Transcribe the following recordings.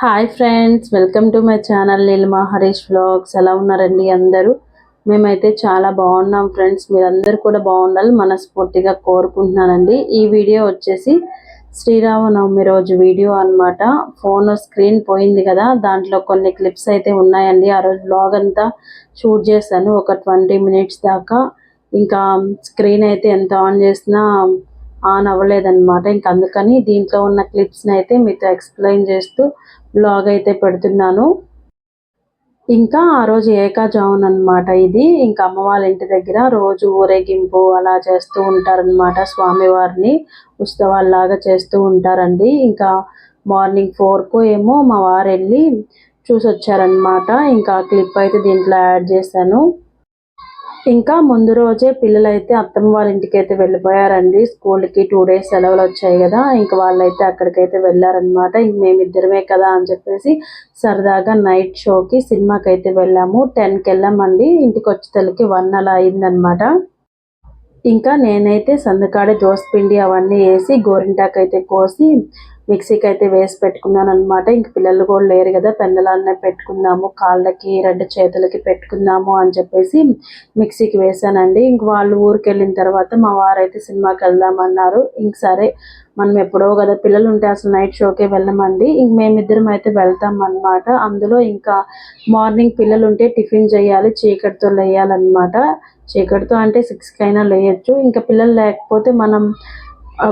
Hi friends, welcome to my channel Neelima Harish vlogs. ఎలా ఉన్నారండి అందరూ? మేమైతే చాలా బాగున్నాం ఫ్రెండ్స్. మీరందరూ కూడా బాగుండాలి మనస్ఫూర్తిగా కోరుకుంటున్నానండి. ఈ వీడియో వచ్చేసి శ్రీరామనవమి రోజు వీడియో అన్నమాట. ఫోన్ స్క్రీన్ పోయింది కదా, దాంట్లో కొన్ని క్లిప్స్ అయితే ఉన్నాయండి. ఆ రోజు వ్లాగ్ అంతా షూట్ చేశాను ఒక 20 మినిట్స్ దాకా. ఇంకా స్క్రీన్ అయితే ఎంత ఆన్ చేసినా ఆన్ అవ్వలేదన్నమాట. ఇంకా అందుకని దీంట్లో ఉన్న క్లిప్స్ని అయితే మీతో ఎక్స్ప్లెయిన్ చేస్తూ బ్లాగ్ అయితే పెడుతున్నాను. ఇంకా ఆ రోజు ఏకాజామున అనమాట ఇది. ఇంకా అమ్మ వాళ్ళ ఇంటి దగ్గర రోజు ఊరేగింపు అలా చేస్తూ ఉంటారనమాట. స్వామివారిని ఉత్సవాల్లాగా చేస్తూ ఉంటారండి. ఇంకా మార్నింగ్ 4కు ఏమో మా వారు వెళ్ళి చూసి వచ్చారనమాట. ఇంకా క్లిప్ అయితే దీంట్లో యాడ్ చేశాను. ఇంకా ముందు రోజే పిల్లలైతే అత్తమ్మ వాళ్ళ ఇంటికైతే వెళ్ళిపోయారండి. స్కూల్కి 2 డేస్ సెలవులు వచ్చాయి కదా, ఇంక వాళ్ళైతే అక్కడికైతే వెళ్ళారనమాట. ఇంక మేమిద్దరమే కదా అని చెప్పేసి సరదాగా నైట్ షోకి సినిమాకి అయితే వెళ్ళాము. 10కి వెళ్ళామండి. ఇంటికి వచ్చేసరికి 1 అలా అయిందనమాట. ఇంకా నేనైతే సందుకాడ పిండి అవన్నీ వేసి గోరింటాకు అయితే కోసి మిక్సీకి అయితే వేసి పెట్టుకున్నాను అనమాట. ఇంక పిల్లలు కూడా లేరు కదా, పెందలాన్నే పెట్టుకుందాము, కాళ్ళకి 2 చేతులకి పెట్టుకుందాము అని చెప్పేసి మిక్సీకి వేసానండి. ఇంక వాళ్ళు ఊరికి వెళ్ళిన తర్వాత మా వారైతే సినిమాకి వెళ్దామన్నారు. ఇంక సరే, మనం ఎప్పుడో కదా, పిల్లలు ఉంటే అసలు నైట్ షోకే వెళ్ళమండి. ఇంక మేమిద్దరం అయితే వెళ్తాం అనమాట. అందులో ఇంకా మార్నింగ్ పిల్లలు ఉంటే టిఫిన్ చేయాలి, చీకటితో లేయాలన్నమాట. చీకటితో అంటే 6కి అయినా లేయచ్చు. ఇంకా పిల్లలు లేకపోతే మనం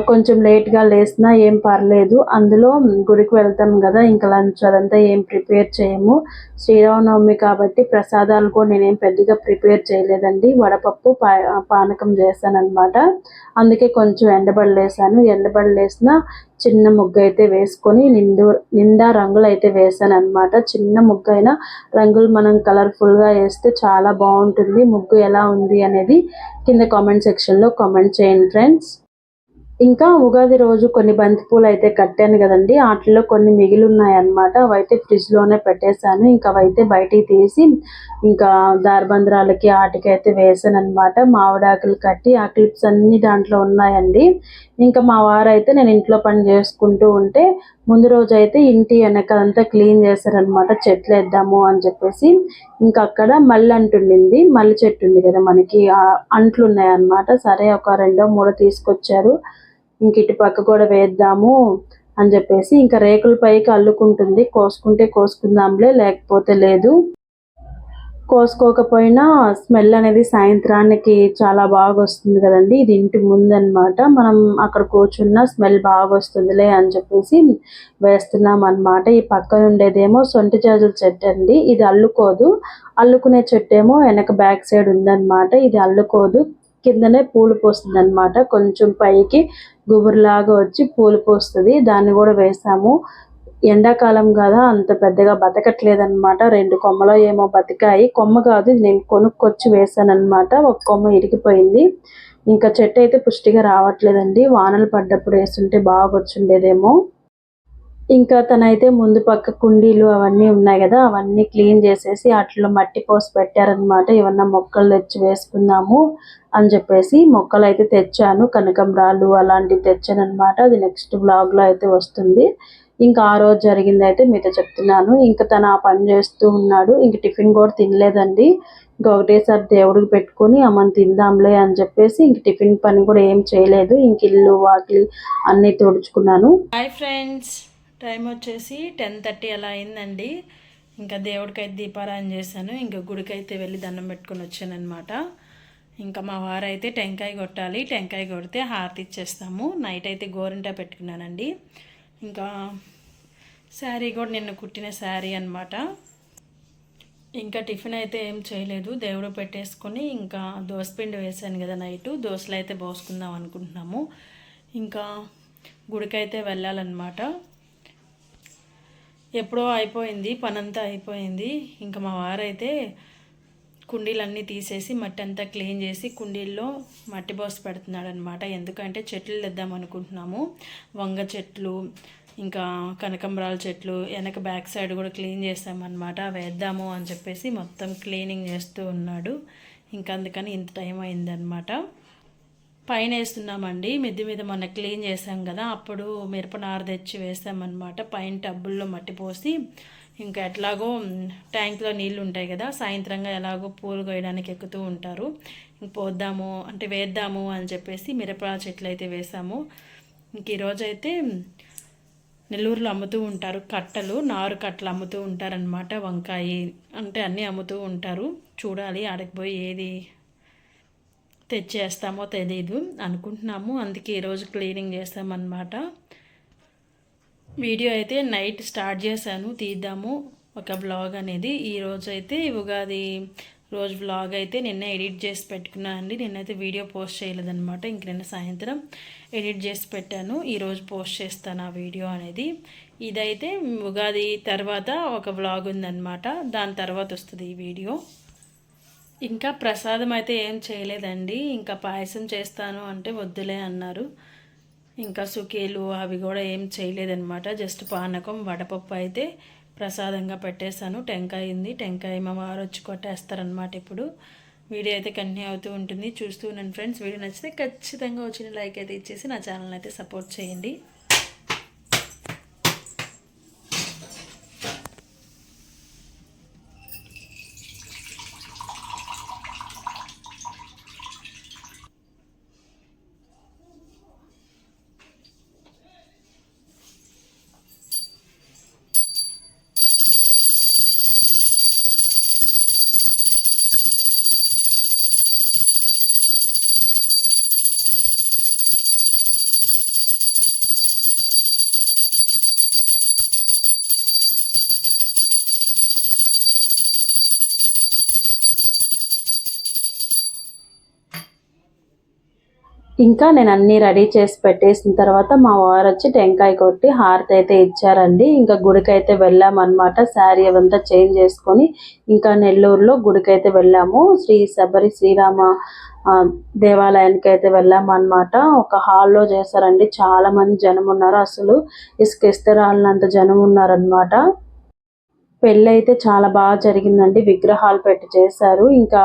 కొంచెం లేట్గా లేసినా ఏం పర్లేదు. అందులో గుడికి వెళ్తాం కదా, ఇంకా లంచ్ అదంతా ఏం ప్రిపేర్ చేయము. శ్రీరామనవమి కాబట్టి ప్రసాదాలు కూడా నేనేం పెద్దగా ప్రిపేర్ చేయలేదండి. వడపప్పు పానకం చేశానమాట. అందుకే కొంచెం ఎండబడలేసాను. ఎండబడలేసిన చిన్న ముగ్గు అయితే వేసుకొని నిండా రంగులు అయితే వేసాను అనమాట. చిన్న ముగ్గు అయినా రంగులు మనం కలర్ఫుల్గా వేస్తే చాలా బాగుంటుంది. ముగ్గు ఎలా ఉంది అనేది కింద కామెంట్ సెక్షన్లో కామెంట్ చేయండి ఫ్రెండ్స్. ఇంకా ఉగాది రోజు కొన్ని బంతిపూలు అయితే కట్టాను కదండి, వాటిలో కొన్ని మిగిలి ఉన్నాయన్నమాట. అవైతే ఫ్రిడ్జ్లోనే పెట్టేశాను. ఇంకా అవైతే బయటికి తీసి ఇంకా దారబంధరాలకి వాటికి అయితే వేసాను అనమాట. మామిడాకులు కట్టి ఆ క్లిప్స్ అన్నీ దాంట్లో ఉన్నాయండి. ఇంకా మా వారైతే నేను ఇంట్లో పని చేసుకుంటూ ఉంటే ముందు రోజు అయితే ఇంటి వెనకాలంతా క్లీన్ చేశారనమాట. చెట్లు వేద్దాము అని చెప్పేసి. ఇంకా అక్కడ మల్లి అంటుండింది, మల్లి చెట్టు ఉంది కదా మనకి, అంట్లు ఉన్నాయన్నమాట. సరే ఒక 2-3 తీసుకొచ్చారు. ఇంక ఇటు పక్క కూడా వేద్దాము అని చెప్పేసి ఇంకా రేకుల పైకి అల్లుకుంటుంది. కోసుకుంటే కోసుకుందాంలే, లేకపోతే లేదు. కోసుకోకపోయినా స్మెల్ అనేది సాయంత్రానికి చాలా బాగా వస్తుంది కదండి. ఇది ఇంటి ముందనమాట. మనం అక్కడ కూర్చున్న స్మెల్ బాగా వస్తుందిలే అని చెప్పేసి వేస్తున్నాం అనమాట. ఈ పక్కన ఉండేదేమో సొంటి జాజుల చెట్టు అండి. ఇది అల్లుకోదు. అల్లుకునే చెట్టు ఏమో వెనక బ్యాక్ సైడ్ ఉందన్నమాట. ఇది అల్లుకోదు. కిందనే పూలు పోస్తుంది అనమాట. కొంచెం పైకి గుబురులాగా వచ్చి పూలు పోస్తుంది. దాన్ని కూడా వేసాము. ఎండాకాలం కదా, అంత పెద్దగా బతకట్లేదన్నమాట. 2 కొమ్మలో ఏమో బతికాయి. కొమ్మ కాదు, నేను కొనుక్కొచ్చి వేసానన్నమాట. ఒక కొమ్మ ఇరిగిపోయింది. ఇంకా చెట్టు అయితే పుష్టిగా రావట్లేదండి. వానలు పడ్డప్పుడు వేస్తుంటే బాగా వచ్చిండేదేమో. ఇంకా తనైతే ముందు పక్క కుండీలు అవన్నీ ఉన్నాయి కదా, అవన్నీ క్లీన్ చేసేసి వాటిలో మట్టి పోసి పెట్టారనమాట. ఏమన్నా మొక్కలు తెచ్చి వేసుకుందాము అని చెప్పేసి మొక్కలు అయితే తెచ్చాను. కనకంబరాలు అలాంటివి తెచ్చాను అనమాట. అది నెక్స్ట్ బ్లాగ్లో అయితే వస్తుంది. ఇంకా ఆ రోజు జరిగింది అయితే మీతో చెప్తున్నాను. ఇంకా తను ఆ పని చేస్తూ ఉన్నాడు. ఇంక టిఫిన్ కూడా తినలేదండి. ఇంకా ఒకటేసారి దేవుడికి పెట్టుకొని అమ్మని తిందాంలే అని చెప్పేసి ఇంక టిఫిన్ పని కూడా ఏం చేయలేదు. ఇంక ఇల్లు వాకిలి అన్నీ తుడుచుకున్నాను. హాయ్ ఫ్రెండ్స్, టైం వచ్చేసి 10:30 అలా అయిందండి. ఇంకా దేవుడికి అయితే దీపారాయణ చేశాను. ఇంకా గుడికి అయితే వెళ్ళి దండం పెట్టుకొని వచ్చానమాట. ఇంకా మా వారైతే టెంకాయ కొట్టాలి. టెంకాయ కొడితే హారతి ఇచ్చేస్తాము. నైట్ అయితే గోరింటా పెట్టుకున్నానండి. ఇంకా శారీ కూడా నిన్న కుట్టిన శారీ అనమాట. ఇంకా టిఫిన్ అయితే ఏం చేయలేదు. దేవుడు పెట్టేసుకొని ఇంకా దోసపిండి వేసాను కదా నైటు, దోశలు అయితే పోసుకుందాం అనుకుంటున్నాము. ఇంకా గుడికైతే వెళ్ళాలన్నమాట. ఎప్పుడో అయిపోయింది, పనంతా అయిపోయింది. ఇంకా మా వారైతే కుండీలన్నీ తీసేసి మట్టి అంతా క్లీన్ చేసి కుండీల్లో మట్టి పోసి పెడుతున్నాడు అనమాట. ఎందుకంటే చెట్లు తెద్దాం అనుకుంటున్నాము. వంగ చెట్లు, ఇంకా కనకంబరాల చెట్లు వెనక బ్యాక్ సైడ్ కూడా క్లీన్ చేస్తామన్నమాట. వేద్దాము అని చెప్పేసి మొత్తం క్లీనింగ్ చేస్తూ ఉన్నాడు. ఇంకా అందుకని ఇంత టైం అయిందనమాట. పైన వేస్తున్నామండి. మిద్ది మీద మొన్న క్లీన్ చేసాం కదా, అప్పుడు మిరపనార తెచ్చి వేసామన్నమాట. పైన టబ్బుల్లో మట్టి పోసి ఇంకా ఎట్లాగో ట్యాంక్లో నీళ్ళు ఉంటాయి కదా, సాయంత్రంగా ఎలాగో పూలు కోయడానికి ఎక్కుతూ ఉంటారు, ఇంక పోద్దాము అంటే వేద్దాము అని చెప్పేసి మిరప చెట్లు అయితే వేసాము. ఇంక ఈరోజైతే నెల్లూరులో అమ్ముతూ ఉంటారు కట్టలు, నారు కట్టలు అమ్ముతూ ఉంటారనమాట. వంకాయ అంటే అన్నీ అమ్ముతూ ఉంటారు. చూడాలి ఆడకి పోయి ఏది తెచ్చేస్తామో తెలీదు అనుకుంటున్నాము. అందుకే ఈరోజు క్లీనింగ్ చేస్తామన్నమాట. వీడియో అయితే నైట్ స్టార్ట్ చేశాను తీద్దాము ఒక వ్లాగ్ అనేది. ఈరోజు అయితే ఉగాది రోజు వ్లాగ్ అయితే నిన్న ఎడిట్ చేసి పెట్టుకున్నాను అండి. నిన్నైతే వీడియో పోస్ట్ చేయలేదన్నమాట. ఇంక నిన్న సాయంత్రం ఎడిట్ చేసి పెట్టాను. ఈరోజు పోస్ట్ చేస్తాను ఆ వీడియో అనేది. ఇదైతే ఉగాది తర్వాత ఒక వ్లాగ్ ఉందన్నమాట, దాని తర్వాత వస్తుంది ఈ వీడియో. ఇంకా ప్రసాదం అయితే ఏం చేయలేదండి. ఇంకా పాయసం చేస్తాను అంటే వద్దులే అన్నారు. ఇంకా సుఖీలు అవి కూడా ఏం చేయలేదన్నమాట. జస్ట్ పానకం వడపప్పు అయితే ప్రసాదంగా పెట్టేశాను. టెంకాయ ఉంది, టెంకాయ మా వారు వచ్చి కొట్టేస్తారనమాట. ఇప్పుడు వీడియో అయితే కంటిన్యూ అవుతూ ఉంటుంది, చూస్తూ ఉన్నాను ఫ్రెండ్స్. వీడియో నచ్చితే ఖచ్చితంగా వచ్చిన లైక్ అయితే ఇచ్చేసి నా ఛానల్ అయితే సపోర్ట్ చేయండి. ఇంకా నేను అన్నీ రెడీ చేసి పెట్టేసిన తర్వాత మా వారు వచ్చి టెంకాయ కొట్టి హారతి అయితే ఇచ్చారండి. ఇంకా గుడికి అయితే వెళ్ళామన్నమాట. శారీ అవంతా చేంజ్ చేసుకొని ఇంకా నెల్లూరులో గుడికి అయితే వెళ్ళాము. శ్రీ శబరి శ్రీరామ దేవాలయానికి అయితే వెళ్ళామన్నమాట. ఒక హాల్లో చేశారండి. చాలా మంది జనం ఉన్నారు. అసలు ఇసుకేస్తే రాలినంత జనం ఉన్నారనమాట. పెళ్ళి అయితే చాలా బాగా జరిగిందండి. విగ్రహాలు పెట్టి చేశారు. ఇంకా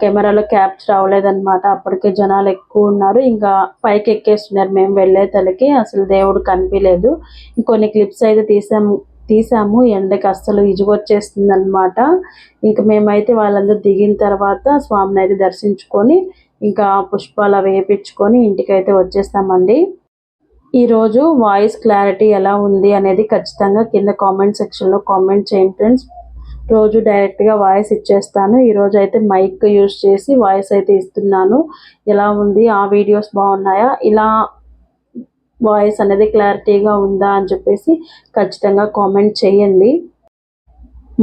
కెమెరాలో క్యాప్చర్ అవ్వలేదన్నమాట. అప్పటికే జనాలు ఎక్కువ ఉన్నారు. ఇంకా పైకి ఎక్కేస్తున్నారు. మేము వెళ్ళే తలకి అసలు దేవుడు కనిపించలేదు. ఇంకొన్ని క్లిప్స్ అయితే తీసాము. ఎండకి అస్సలు ఇజుగొచ్చేస్తుంది అనమాట. ఇంకా మేమైతే వాళ్ళందరూ దిగిన తర్వాత స్వామిని అయితే దర్శించుకొని ఇంకా పుష్పాలు వేయించుకొని ఇంటికైతే వచ్చేస్తామండి. ఈరోజు వాయిస్ క్లారిటీ ఎలా ఉంది అనేది ఖచ్చితంగా కింద కామెంట్ సెక్షన్లో కామెంట్ చేయండి ఫ్రెండ్స్. రోజు డైరెక్ట్గా వాయిస్ ఇచ్చేస్తాను. ఈరోజు అయితే మైక్ యూజ్ చేసి వాయిస్ అయితే ఇస్తున్నాను. ఎలా ఉంది, ఆ వీడియోస్ బాగున్నాయా, ఇలా వాయిస్ అనేది క్లారిటీగా ఉందా అని చెప్పేసి ఖచ్చితంగా కామెంట్ చేయండి.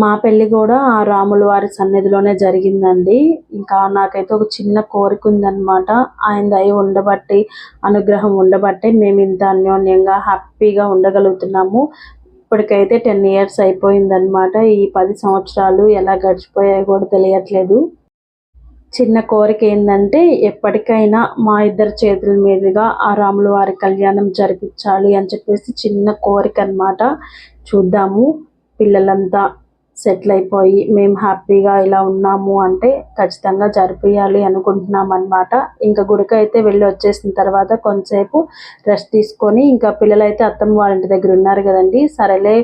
మా పెళ్ళి కూడా ఆ రాముల వారి సన్నిధిలోనే జరిగిందండి. ఇంకా నాకైతే ఒక చిన్న కోరిక ఉందన్నమాట. ఆయన దయ ఉండబట్టి, అనుగ్రహం ఉండబట్టే మేము ఇంత అన్యోన్యంగా హ్యాపీగా ఉండగలుగుతున్నాము. ఇప్పటికైతే 10 years అయిపోయిందనమాట. ఈ 10 సంవత్సరాలు ఎలా గడిచిపోయాయో కూడా తెలియట్లేదు. చిన్న కోరిక ఏంటంటే ఎప్పటికైనా మా ఇద్దరి చేతుల మీదుగా ఆ రాముల వారి కళ్యాణం జరిపించాలి అని చెప్పేసి చిన్న కోరిక అన్నమాట. చూద్దాము, పిల్లలంతా సెటిల్ అయిపోయి మేము హ్యాపీగా ఇలా ఉన్నాము అంటే ఖచ్చితంగా జరిపియాలి అనుకుంటున్నాం అన్నమాట. ఇంకా గుడికి అయితే వెళ్ళి వచ్చేసిన తర్వాత కొంతసేపు రెస్ట్ తీసుకొని ఇంకా పిల్లలైతే అత్తమ్మ వాళ్ళ ఇంటి దగ్గర ఉన్నారు కదండి, సరేలే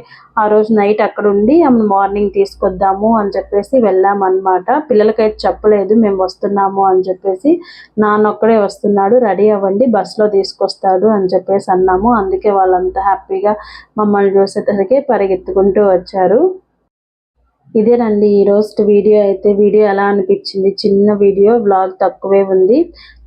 ఆ రోజు నైట్ అక్కడ ఉండి మార్నింగ్ తీసుకొద్దాము అని చెప్పేసి వెళ్ళామన్నమాట. పిల్లలకైతే చెప్పలేదు మేము వస్తున్నాము అని చెప్పేసి. నాన్నొక్కడే వస్తున్నాడు, రెడీ అవ్వండి బస్సులో తీసుకొస్తాడు అని చెప్పేసి అన్నాము. అందుకే వాళ్ళంతా హ్యాపీగా మమ్మల్ని చూసేసరికి పరిగెత్తుకుంటూ వచ్చారు. ఇదేనండి ఈరోజు వీడియో అయితే. వీడియో ఎలా అనిపించింది? చిన్న వీడియో, వ్లాగ్ తక్కువే ఉంది.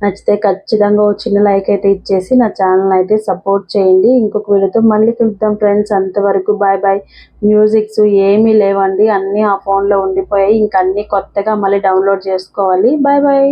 నచ్చితే ఖచ్చితంగా ఒక చిన్న లైక్ అయితే ఇచ్చేసి నా ఛానల్ అయితే సపోర్ట్ చేయండి. ఇంకొక వీడియోతో మళ్ళీ కలుద్దాం ఫ్రెండ్స్. అంతవరకు బాయ్ బాయ్. మ్యూజిక్స్ ఏమీ లేవండి, అన్నీ ఆ ఫోన్లో ఉండిపోయాయి. ఇంక అన్నీ కొత్తగా మళ్ళీ డౌన్లోడ్ చేసుకోవాలి. Bye bye.